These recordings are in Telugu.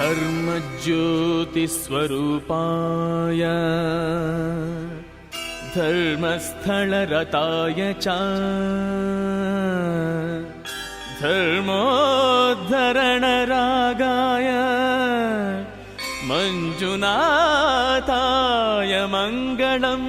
धर्मज्योतिस्वरूपाय धर्मस्थलरताय च धर्मोद्धरणरागाय मंजुनाथाय मंगलम्।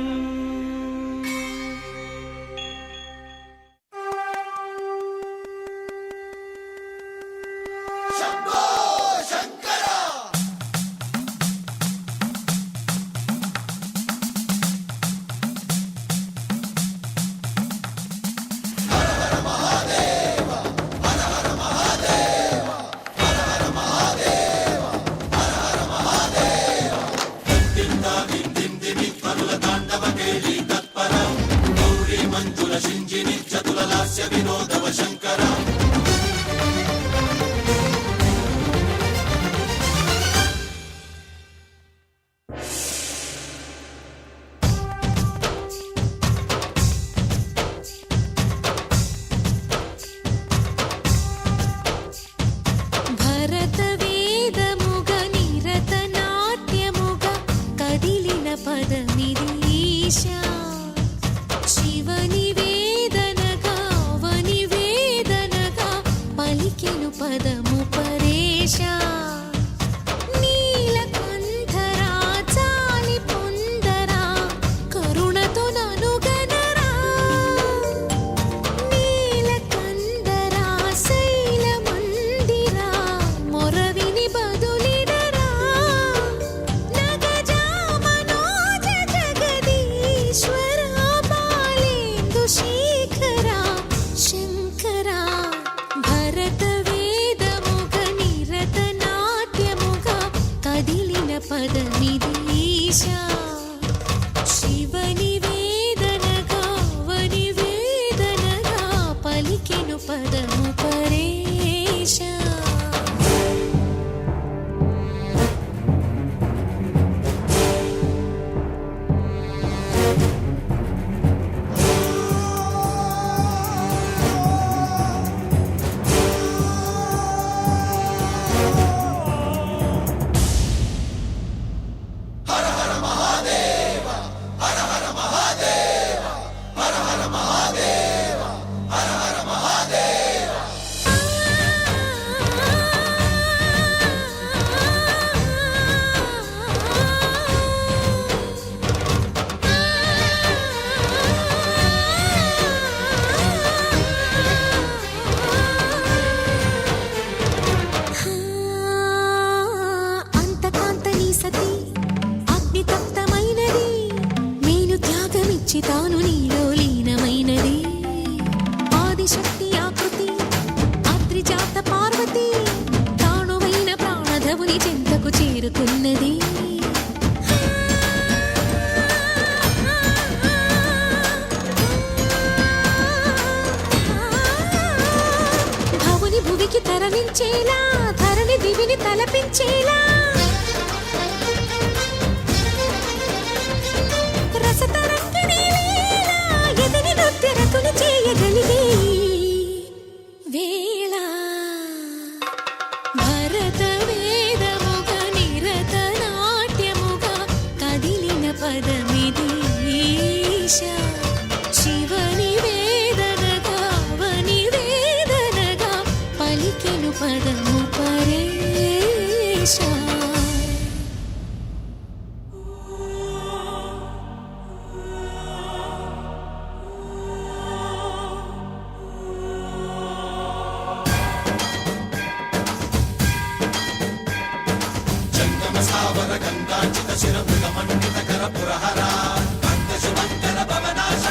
తాను నీలో లీనమైనది ఆదిశక్తి ఆకృతి ఆత్రిజాత పార్వతి తానువైన ప్రాణధవుని చెంతకు చేరుకున్నది. భవుని భువికి తరలించేలా ధరణి దివిని తలపించేలా చేయగలిగే వేళ భరత వేదముగ నిరత నాట్యముగా కదిలిన పదమిది శివని వేదనగా వని వేదనగా పలికెను పదము పరేశ. గంగాచిత శిరమృత మండిత కర పురహర కంద శుభంకర భవనాశ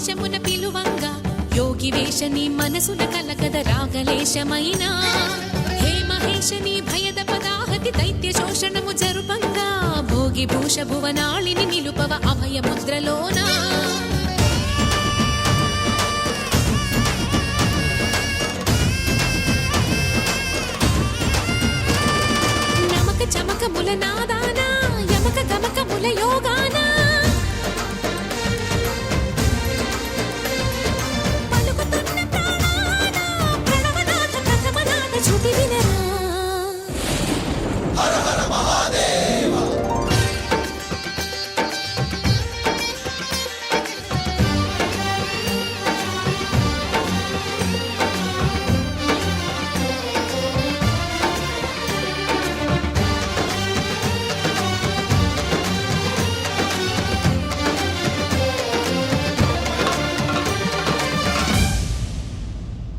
ఆవేశమున పిలువంగా యోగి వేషని మనసున కలకద రాగలేశమైనా హే మహేశని భయద పదాహతి దైత్య శోషణము జరుపంగా భోగి భూష భువనాళిని నిలుపవ అభయ ముద్రలోనా